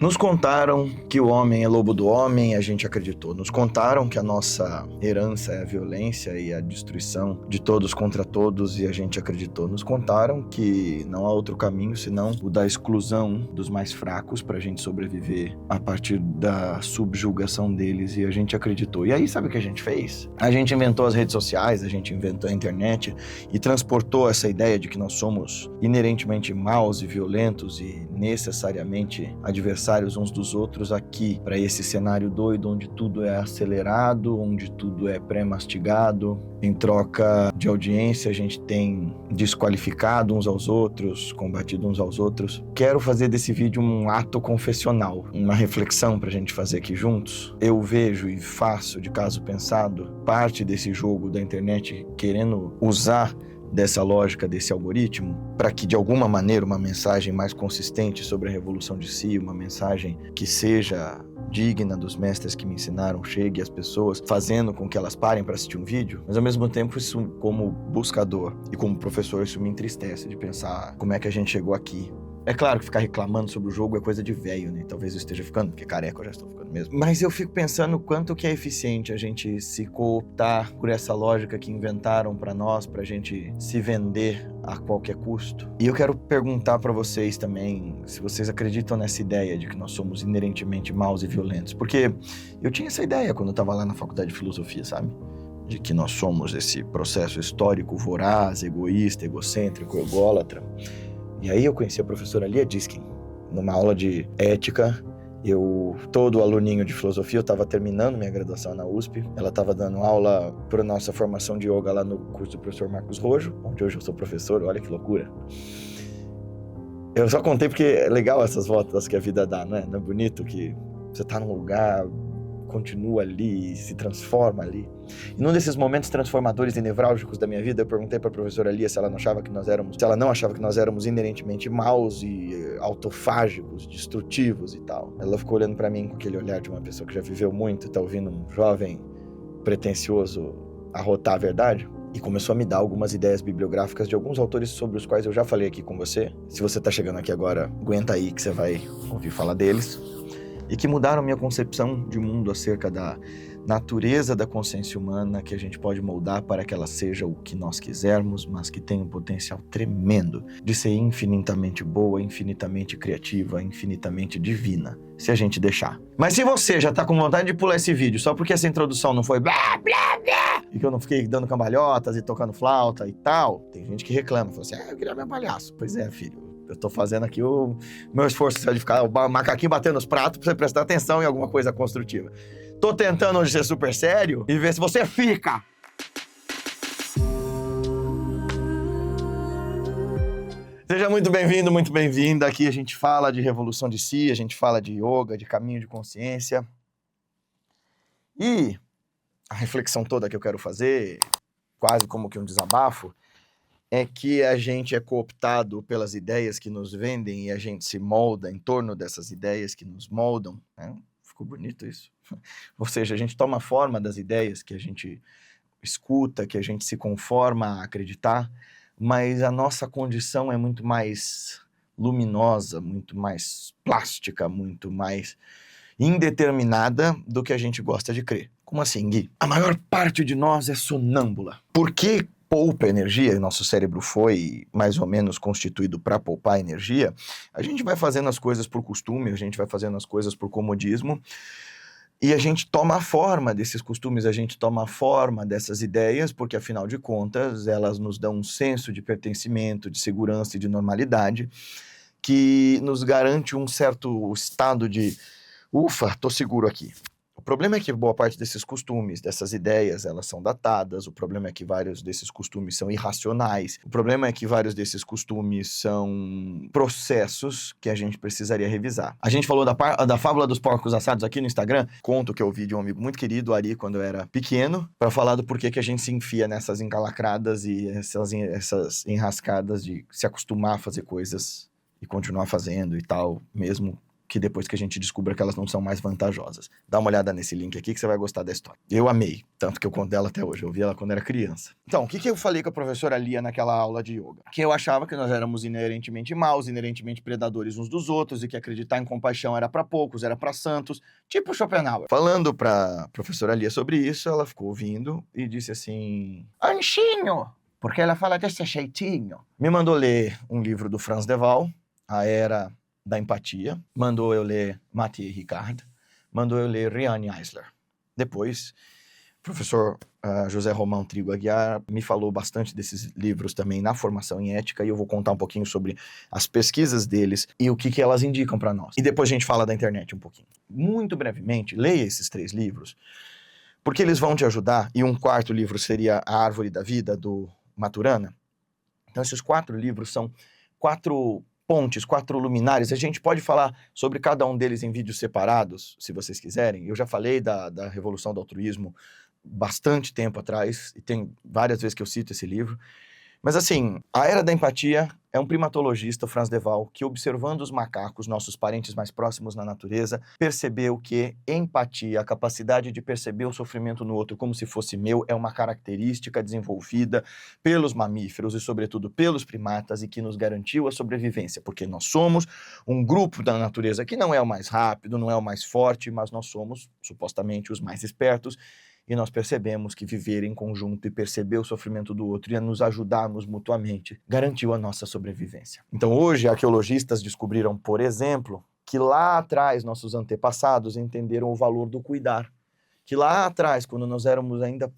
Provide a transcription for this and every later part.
Nos contaram que o homem é lobo do homem, a gente acreditou. Nos contaram que a nossa herança é a violência e a destruição de todos contra todos, e a gente acreditou. Nos contaram que não há outro caminho senão o da exclusão dos mais fracos para a gente sobreviver a partir da subjugação deles, e a gente acreditou. E aí, sabe o que a gente fez? A gente inventou as redes sociais, a gente inventou a internet e transportou essa ideia de que nós somos inerentemente maus e violentos e necessariamente adversários uns dos outros aqui, para esse cenário doido onde tudo é acelerado, onde tudo é pré-mastigado. Em troca de audiência, a gente tem desqualificado uns aos outros, combatido uns aos outros. Quero fazer desse vídeo um ato confessional, uma reflexão pra gente fazer aqui juntos. Eu vejo e faço, de caso pensado, parte desse jogo da internet querendo usar dessa lógica, desse algoritmo, para que de alguma maneira uma mensagem mais consistente sobre a revolução de si, uma mensagem que seja digna dos mestres que me ensinaram, chegue às pessoas, fazendo com que elas parem para assistir um vídeo. Mas ao mesmo tempo, isso, como buscador e como professor, isso me entristece de pensar como é que a gente chegou aqui. É claro que ficar reclamando sobre o jogo é coisa de velho, né? Talvez eu esteja ficando, porque careca eu já estou ficando mesmo. Mas eu fico pensando quanto que é eficiente a gente se cooptar por essa lógica que inventaram pra nós, pra gente se vender a qualquer custo. E eu quero perguntar pra vocês também, se vocês acreditam nessa ideia de que nós somos inerentemente maus e violentos. Porque eu tinha essa ideia quando eu tava lá na faculdade de filosofia, sabe? De que nós somos esse processo histórico voraz, egoísta, egocêntrico, ególatra. E aí eu conheci a professora Lia Diskin, numa aula de ética. Todo aluninho de filosofia, eu estava terminando minha graduação na USP. Ela estava dando aula para nossa formação de yoga lá no curso do professor Marcos Rojo, onde hoje eu sou professor. Olha que loucura. Eu só contei porque é legal essas voltas que a vida dá, não é? Não é bonito que você tá num lugar, continua ali, se transforma ali. E num desses momentos transformadores e nevrálgicos da minha vida, eu perguntei para a professora Lia se ela não achava que nós éramos inerentemente maus e autofágicos, destrutivos e tal. Ela ficou olhando para mim com aquele olhar de uma pessoa que já viveu muito, tá ouvindo um jovem pretensioso arrotar a verdade, e começou a me dar algumas ideias bibliográficas de alguns autores sobre os quais eu já falei aqui com você. Se você tá chegando aqui agora, aguenta aí que você vai ouvir falar deles. E que mudaram minha concepção de mundo acerca da natureza da consciência humana, que a gente pode moldar para que ela seja o que nós quisermos, mas que tem um potencial tremendo de ser infinitamente boa, infinitamente criativa, infinitamente divina, se a gente deixar. Mas se você já tá com vontade de pular esse vídeo só porque essa introdução não foi blá, blá, blá, e que eu não fiquei dando cambalhotas e tocando flauta e tal, tem gente que reclama, fala assim, eu queria meu palhaço. Pois é, filho. Eu tô fazendo aqui o meu esforço de ficar o macaquinho batendo nos pratos pra você prestar atenção em alguma coisa construtiva. Tô tentando hoje ser super sério e ver se você fica. Seja muito bem-vindo, muito bem-vinda. Aqui a gente fala de revolução de si, a gente fala de yoga, de caminho de consciência. E a reflexão toda que eu quero fazer, quase como que um desabafo, é que a gente é cooptado pelas ideias que nos vendem e a gente se molda em torno dessas ideias que nos moldam, né? Ficou bonito isso. Ou seja, a gente toma forma das ideias que a gente escuta, que a gente se conforma a acreditar, mas a nossa condição é muito mais luminosa, muito mais plástica, muito mais indeterminada do que a gente gosta de crer. Como assim, Gui? A maior parte de nós é sonâmbula. Por que poupa energia, nosso cérebro foi mais ou menos constituído para poupar energia? A gente vai fazendo as coisas por costume, a gente vai fazendo as coisas por comodismo, e a gente toma a forma desses costumes, a gente toma a forma dessas ideias, porque afinal de contas elas nos dão um senso de pertencimento, de segurança e de normalidade, que nos garante um certo estado de ufa, tô seguro aqui. O problema é que boa parte desses costumes, dessas ideias, elas são datadas. O problema é que vários desses costumes são irracionais. O problema é que vários desses costumes são processos que a gente precisaria revisar. A gente falou da fábula dos porcos assados aqui no Instagram. Conto que eu ouvi de um amigo muito querido, Ari, quando eu era pequeno, para falar do porquê que a gente se enfia nessas encalacradas e essas enrascadas de se acostumar a fazer coisas e continuar fazendo e tal, mesmo que depois que a gente descubra que elas não são mais vantajosas. Dá uma olhada nesse link aqui que você vai gostar da história. Eu amei, tanto que eu conto dela até hoje, eu vi ela quando era criança. Então, o que eu falei com a professora Lia naquela aula de yoga? Que eu achava que nós éramos inerentemente maus, inerentemente predadores uns dos outros, e que acreditar em compaixão era para poucos, era para santos, tipo Schopenhauer. Falando pra professora Lia sobre isso, ela ficou ouvindo e disse assim: Anchinho, porque ela fala desse jeitinho. Me mandou ler um livro do Franz de Waal, A Era da Empatia, mandou eu ler Mathieu Ricard, mandou eu ler Riane Eisler. Depois, o professor José Romão Trigo Aguiar me falou bastante desses livros também na formação em ética, e eu vou contar um pouquinho sobre as pesquisas deles e o que elas indicam para nós. E depois a gente fala da internet um pouquinho. Muito brevemente, leia esses 3 livros, porque eles vão te ajudar, e um quarto livro seria A Árvore da Vida, do Maturana. Então esses 4 livros são 4 pontes, 4 luminares. A gente pode falar sobre cada um deles em vídeos separados, se vocês quiserem. Eu já falei da Revolução do Altruísmo bastante tempo atrás, e tem várias vezes que eu cito esse livro. Mas assim, A Era da Empatia é um primatologista, Franz de Waal, que observando os macacos, nossos parentes mais próximos na natureza, percebeu que empatia, a capacidade de perceber o sofrimento no outro como se fosse meu, é uma característica desenvolvida pelos mamíferos e sobretudo pelos primatas, e que nos garantiu a sobrevivência, porque nós somos um grupo da natureza que não é o mais rápido, não é o mais forte, mas nós somos, supostamente, os mais espertos, e nós percebemos que viver em conjunto e perceber o sofrimento do outro e nos ajudarmos mutuamente garantiu a nossa sobrevivência. Então hoje arqueologistas descobriram, por exemplo, que lá atrás nossos antepassados entenderam o valor do cuidar. Que lá atrás, quando nós éramos ainda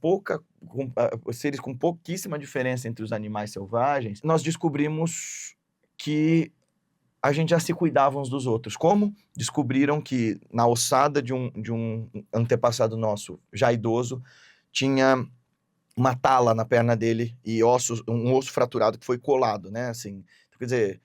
seres com pouquíssima diferença entre os animais selvagens, nós descobrimos que a gente já se cuidava uns dos outros. Como? Descobriram que na ossada de um antepassado nosso, já idoso, tinha uma tala na perna dele e um osso fraturado que foi colado, né? Assim, quer dizer,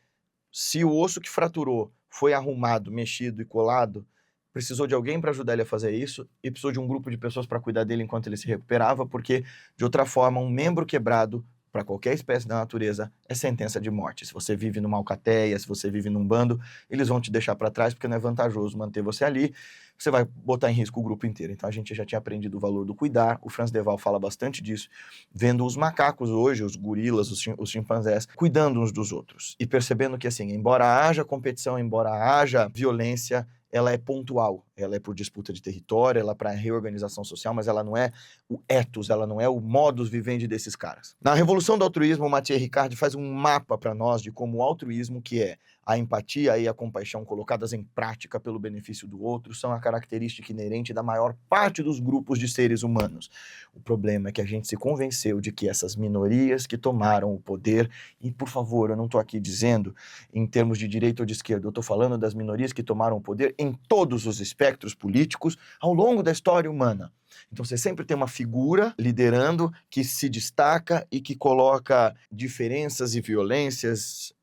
se o osso que fraturou foi arrumado, mexido e colado, precisou de alguém para ajudar ele a fazer isso, e precisou de um grupo de pessoas para cuidar dele enquanto ele se recuperava, porque, de outra forma, um membro quebrado para qualquer espécie da natureza é sentença de morte. Se você vive numa alcateia, se você vive num bando, eles vão te deixar para trás porque não é vantajoso manter você ali, você vai botar em risco o grupo inteiro. Então a gente já tinha aprendido o valor do cuidar, o Franz de Waal fala bastante disso, vendo os macacos hoje, os gorilas, os chimpanzés, cuidando uns dos outros, e percebendo que, assim, embora haja competição, embora haja violência, ela é pontual, ela é por disputa de território, ela é para reorganização social, mas ela não é o ethos, ela não é o modus vivendi desses caras. Na Revolução do Altruísmo, o Mathieu Ricard faz um mapa para nós de como o altruísmo, que é a empatia e a compaixão colocadas em prática pelo benefício do outro, são a característica inerente da maior parte dos grupos de seres humanos. O problema é que a gente se convenceu de que essas minorias que tomaram o poder, e por favor, eu não estou aqui dizendo em termos de direita ou de esquerda, eu estou falando das minorias que tomaram o poder em todos os espectros políticos ao longo da história humana. Então você sempre tem uma figura liderando que se destaca e que coloca diferenças e violências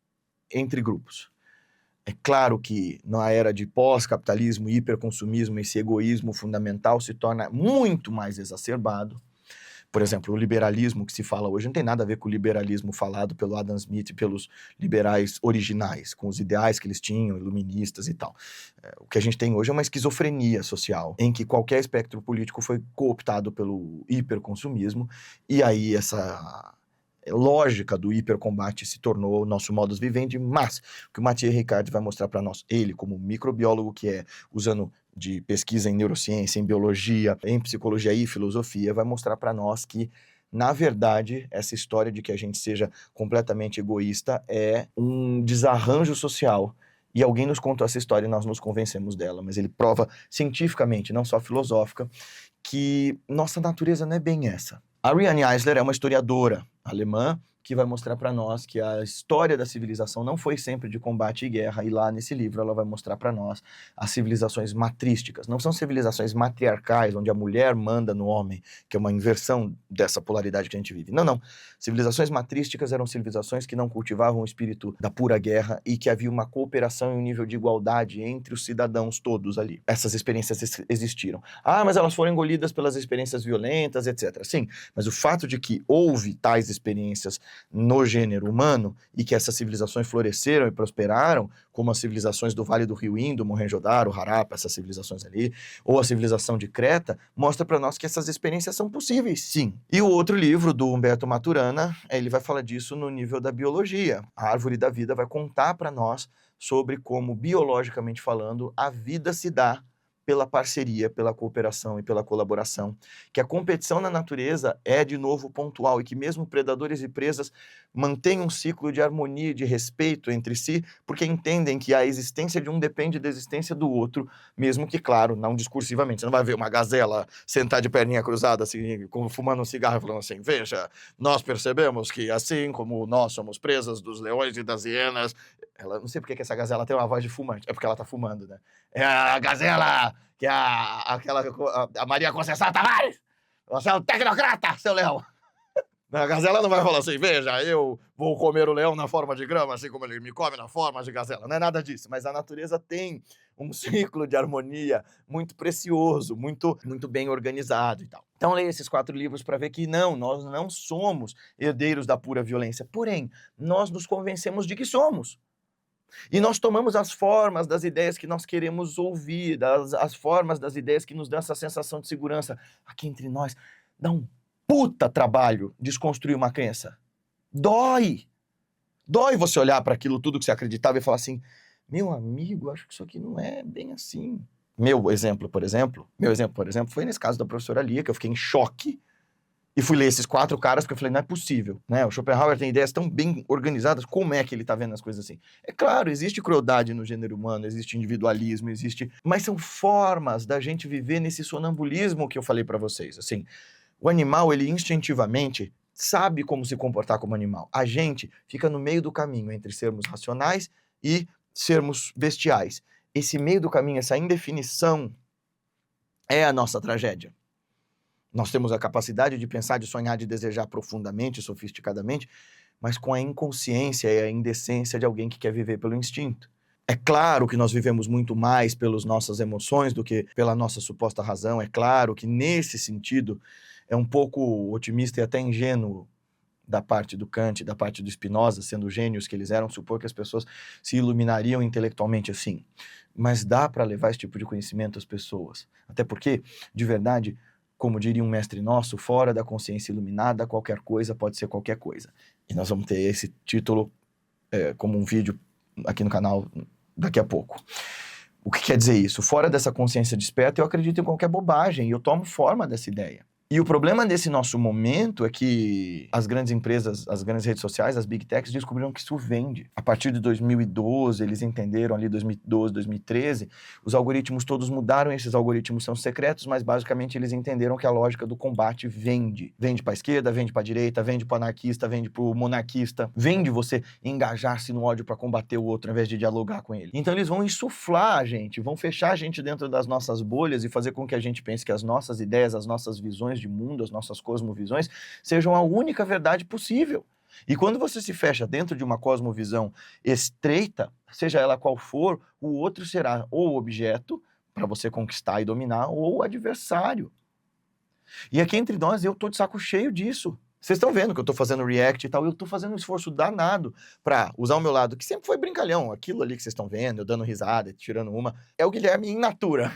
entre grupos. É claro que na era de pós-capitalismo, hiperconsumismo, esse egoísmo fundamental se torna muito mais exacerbado. Por exemplo, o liberalismo que se fala hoje não tem nada a ver com o liberalismo falado pelo Adam Smith e pelos liberais originais, com os ideais que eles tinham, iluministas e tal. O que a gente tem hoje é uma esquizofrenia social, em que qualquer espectro político foi cooptado pelo hiperconsumismo, e aí essa lógica do hipercombate se tornou o nosso modus vivendi, mas o que o Mathieu Ricard vai mostrar para nós, ele como microbiólogo que é, usando de pesquisa em neurociência, em biologia, em psicologia e filosofia, vai mostrar para nós que, na verdade, essa história de que a gente seja completamente egoísta é um desarranjo social. E alguém nos contou essa história e nós nos convencemos dela, mas ele prova cientificamente, não só filosófica, que nossa natureza não é bem essa. A Riane Eisler é uma historiadora alemã que vai mostrar para nós que a história da civilização não foi sempre de combate e guerra, e lá nesse livro ela vai mostrar para nós as civilizações matrísticas. Não são civilizações matriarcais, onde a mulher manda no homem, que é uma inversão dessa polaridade que a gente vive. Não, não. Civilizações matrísticas eram civilizações que não cultivavam o espírito da pura guerra e que havia uma cooperação e um nível de igualdade entre os cidadãos todos ali. Essas experiências existiram. Ah, mas elas foram engolidas pelas experiências violentas, etc. Sim, mas o fato de que houve tais experiências no gênero humano e que essas civilizações floresceram e prosperaram, como as civilizações do Vale do Rio Indo, Mohenjo-Daro, Harappa, essas civilizações ali, ou a civilização de Creta, mostra para nós que essas experiências são possíveis, sim. E o outro livro, do Humberto Maturana, ele vai falar disso no nível da biologia. A árvore da vida vai contar para nós sobre como, biologicamente falando, a vida se dá pela parceria, pela cooperação e pela colaboração, que a competição na natureza é, de novo, pontual e que mesmo predadores e presas mantêm um ciclo de harmonia e de respeito entre si, porque entendem que a existência de um depende da existência do outro, mesmo que, claro, não discursivamente. Você não vai ver uma gazela sentar de perninha cruzada, assim, fumando um cigarro, falando assim, veja, nós percebemos que assim como nós somos presas dos leões e das hienas, ela, não sei porque que essa gazela tem uma voz de fumante, é porque ela tá fumando, né? É a gazela, que é a Maria Conceição Tavares. Você é um tecnocrata, seu leão. A gazela não vai falar assim, veja, eu vou comer o leão na forma de grama, assim como ele me come na forma de gazela. Não é nada disso, mas a natureza tem um ciclo de harmonia muito precioso, muito bem organizado e tal. Então leia esses 4 livros para ver que não, nós não somos herdeiros da pura violência. Porém, nós nos convencemos de que somos. E nós tomamos as formas das ideias que nós queremos ouvir, as formas das ideias que nos dão essa sensação de segurança. Aqui entre nós, dá um puta trabalho desconstruir uma crença. Dói! Dói você olhar para aquilo tudo que você acreditava e falar assim, meu amigo, acho que isso aqui não é bem assim. Meu exemplo, por exemplo, foi nesse caso da professora Lia, que eu fiquei em choque. E fui ler esses 4 caras, porque eu falei, não é possível, né? O Schopenhauer tem ideias tão bem organizadas, como é que ele tá vendo as coisas assim? É claro, existe crueldade no gênero humano, existe individualismo, mas são formas da gente viver nesse sonambulismo que eu falei pra vocês, assim. O animal, ele instintivamente sabe como se comportar como animal. A gente fica no meio do caminho entre sermos racionais e sermos bestiais. Esse meio do caminho, essa indefinição é a nossa tragédia. Nós temos a capacidade de pensar, de sonhar, de desejar profundamente, sofisticadamente, mas com a inconsciência e a indecência de alguém que quer viver pelo instinto. É claro que nós vivemos muito mais pelas nossas emoções do que pela nossa suposta razão. É claro que, nesse sentido, é um pouco otimista e até ingênuo da parte do Kant, da parte do Spinoza, sendo gênios que eles eram, supor que as pessoas se iluminariam intelectualmente assim. Mas dá para levar esse tipo de conhecimento às pessoas. Até porque, de verdade, como diria um mestre nosso, fora da consciência iluminada, qualquer coisa pode ser qualquer coisa. E nós vamos ter esse título como um vídeo aqui no canal daqui a pouco. O que quer dizer isso? Fora dessa consciência desperta, eu acredito em qualquer bobagem e eu tomo forma dessa ideia. E o problema desse nosso momento é que as grandes empresas, as grandes redes sociais, as big techs descobriram que isso vende. A partir de 2012, eles entenderam ali, 2012, 2013, os algoritmos todos mudaram, esses algoritmos são secretos, mas basicamente eles entenderam que a lógica do combate vende. Vende para a esquerda, vende para a direita, vende para o anarquista, vende para o monarquista, vende você engajar-se no ódio para combater o outro, ao invés de dialogar com ele. Então eles vão insuflar a gente, vão fechar a gente dentro das nossas bolhas e fazer com que a gente pense que as nossas ideias, as nossas visões de mundo, as nossas cosmovisões, sejam a única verdade possível. E quando você se fecha dentro de uma cosmovisão estreita, seja ela qual for, o outro será ou objeto para você conquistar e dominar, ou adversário. E aqui entre nós, eu tô de saco cheio disso. Vocês estão vendo que eu tô fazendo react e tal, eu tô fazendo um esforço danado para usar o meu lado, que sempre foi brincalhão, aquilo ali que vocês estão vendo, eu dando risada, tirando uma, é o Guilherme in natura.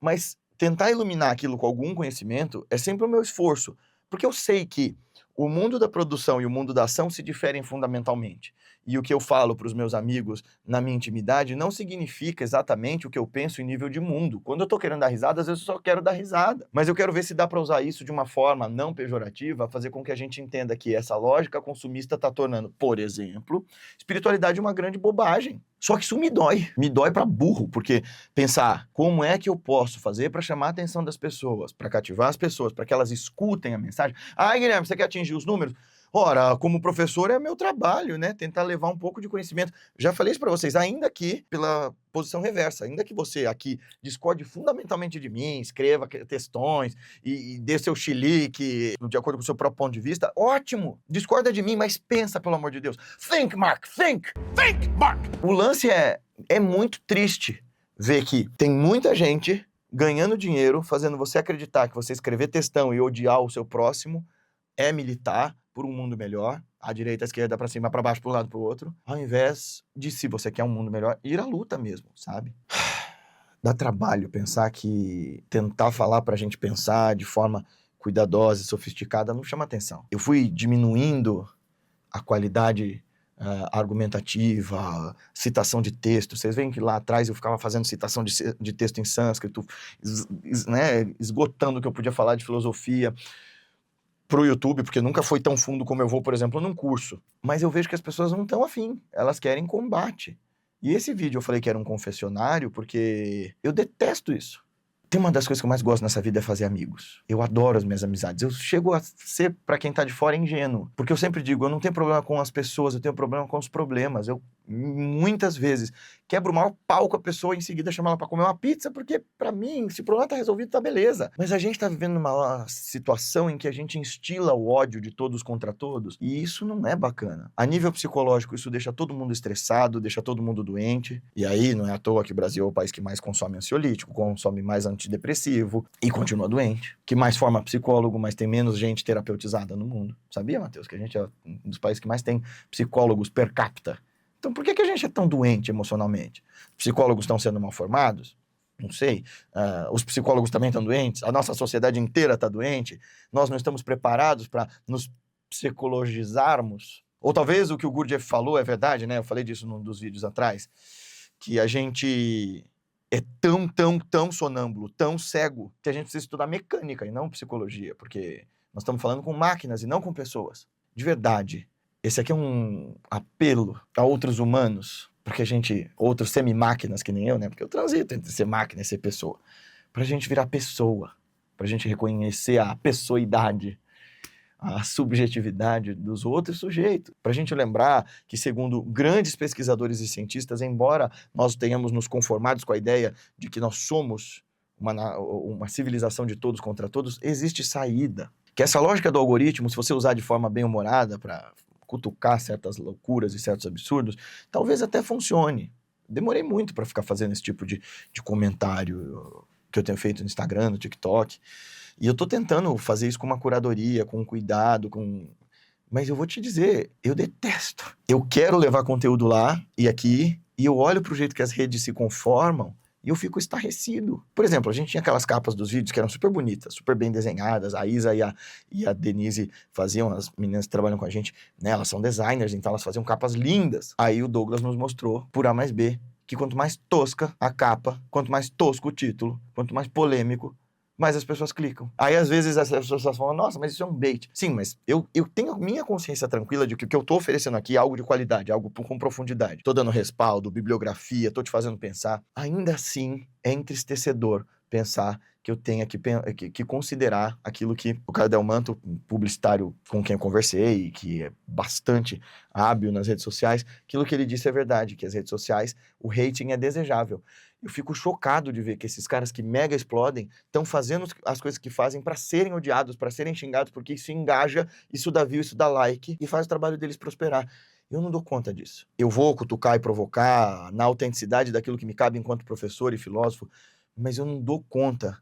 Mas tentar iluminar aquilo com algum conhecimento é sempre o meu esforço, porque eu sei que o mundo da produção e o mundo da ação se diferem fundamentalmente. E o que eu falo para os meus amigos na minha intimidade não significa exatamente o que eu penso em nível de mundo. Quando eu tô querendo dar risada, às vezes eu só quero dar risada. Mas eu quero ver se dá para usar isso de uma forma não pejorativa, fazer com que a gente entenda que essa lógica consumista tá tornando, por exemplo, espiritualidade uma grande bobagem. Só que isso me dói pra burro, porque pensar como é que eu posso fazer para chamar a atenção das pessoas, para cativar as pessoas, para que elas escutem a mensagem. Ah, Guilherme, você quer atingir os números? Ora, como professor é meu trabalho, né? Tentar levar um pouco de conhecimento. Já falei isso para vocês, ainda que pela posição reversa, ainda que você aqui discorde fundamentalmente de mim, escreva textões e dê seu chilique de acordo com o seu próprio ponto de vista, ótimo! Discorda de mim, mas pensa, pelo amor de Deus. Think, Mark! Think! Think, Mark! O lance é muito triste ver que tem muita gente ganhando dinheiro, fazendo você acreditar que você escrever textão e odiar o seu próximo é militar, por um mundo melhor, à direita, à esquerda, para cima, para baixo, para um lado, para o outro, ao invés de, se você quer um mundo melhor, ir à luta mesmo, sabe? Dá trabalho pensar que tentar falar pra gente pensar de forma cuidadosa e sofisticada não chama atenção. Eu fui diminuindo a qualidade argumentativa, citação de texto. Vocês veem que lá atrás eu ficava fazendo citação de texto em sânscrito, né, esgotando o que eu podia falar de filosofia pro YouTube, porque nunca foi tão fundo como eu vou, por exemplo, num curso. Mas eu vejo que as pessoas não estão afim, elas querem combate. E esse vídeo eu falei que era um confessionário porque eu detesto isso. Tem uma das coisas que eu mais gosto nessa vida é fazer amigos. Eu adoro as minhas amizades. Eu chego a ser, pra quem tá de fora, ingênuo. Porque eu sempre digo, eu não tenho problema com as pessoas, eu tenho problema com os problemas. Eu, muitas vezes, quebro o maior pau com a pessoa e em seguida chamo ela pra comer uma pizza, porque pra mim, se o problema tá resolvido, tá beleza. Mas a gente tá vivendo numa situação em que a gente instila o ódio de todos contra todos, e isso não é bacana. A nível psicológico, isso deixa todo mundo estressado, deixa todo mundo doente. E aí, não é à toa que o Brasil é o país que mais consome ansiolítico, consome mais antidepressivo e continua doente, que mais forma psicólogo, mas tem menos gente terapeutizada no mundo. Sabia, Matheus, que a gente é um dos países que mais tem psicólogos per capita? Então por que a gente é tão doente emocionalmente? Psicólogos estão sendo mal formados? Não sei. Os psicólogos também estão doentes? A nossa sociedade inteira está doente? Nós não estamos preparados para nos psicologizarmos? Ou talvez o que o Gurdjieff falou é verdade, né? Eu falei disso num dos vídeos atrás, que a gente é tão sonâmbulo, tão cego, que a gente precisa estudar mecânica e não psicologia, porque nós estamos falando com máquinas e não com pessoas. De verdade, esse aqui é um apelo a outros humanos, porque a gente, outros semi-máquinas que nem eu, né? Porque eu transito entre ser máquina e ser pessoa. Pra gente virar pessoa, pra gente reconhecer a pessoidade, a subjetividade dos outros sujeitos. Para a gente lembrar que, segundo grandes pesquisadores e cientistas, embora nós tenhamos nos conformados com a ideia de que nós somos uma civilização de todos contra todos, existe saída. Que essa lógica do algoritmo, se você usar de forma bem-humorada para cutucar certas loucuras e certos absurdos, talvez até funcione. Demorei muito para ficar fazendo esse tipo de comentário que eu tenho feito no Instagram, no TikTok. E eu tô tentando fazer isso com uma curadoria, com cuidado, mas eu vou te dizer, eu detesto. Eu quero levar conteúdo lá e aqui, e eu olho pro jeito que as redes se conformam e eu fico estarrecido. Por exemplo, a gente tinha aquelas capas dos vídeos que eram super bonitas, super bem desenhadas. A Isa e a Denise faziam, as meninas que trabalham com a gente, né? Elas são designers, então elas faziam capas lindas. Aí o Douglas nos mostrou, por A mais B, que quanto mais tosca a capa, quanto mais tosco o título, quanto mais polêmico, mais as pessoas clicam. Aí, às vezes, as pessoas falam, nossa, mas isso é um bait. Sim, mas eu tenho a minha consciência tranquila de que o que eu tô oferecendo aqui é algo de qualidade, algo com profundidade. Tô dando respaldo, bibliografia, tô te fazendo pensar. Ainda assim, é entristecedor pensar que eu tenha que considerar aquilo que o Caio Delmanto, publicitário com quem eu conversei, que é bastante hábil nas redes sociais, aquilo que ele disse é verdade, que as redes sociais, o rating é desejável. Eu fico chocado de ver que esses caras que mega explodem estão fazendo as coisas que fazem para serem odiados, para serem xingados, porque isso engaja, isso dá view, isso dá like e faz o trabalho deles prosperar. Eu não dou conta disso. Eu vou cutucar e provocar na autenticidade daquilo que me cabe enquanto professor e filósofo, mas eu não dou conta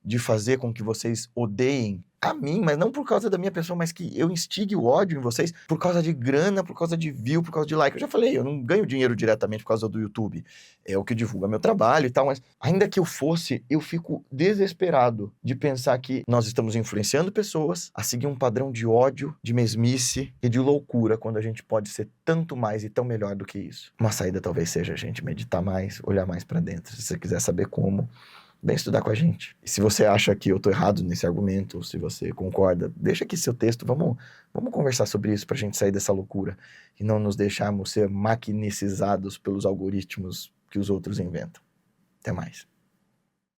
de fazer com que vocês odeiem a mim, mas não por causa da minha pessoa, mas que eu instigue o ódio em vocês por causa de grana, por causa de view, por causa de like. Eu já falei, eu não ganho dinheiro diretamente por causa do YouTube. É o que divulga meu trabalho e tal, mas ainda que eu fosse, eu fico desesperado de pensar que nós estamos influenciando pessoas a seguir um padrão de ódio, de mesmice e de loucura, quando a gente pode ser tanto mais e tão melhor do que isso. Uma saída talvez seja a gente meditar mais, olhar mais pra dentro. Se você quiser saber como, vem estudar com a gente. E se você acha que eu tô errado nesse argumento, ou se você concorda, deixa aqui seu texto, vamos conversar sobre isso pra gente sair dessa loucura e não nos deixarmos ser maquinicizados pelos algoritmos que os outros inventam. Até mais.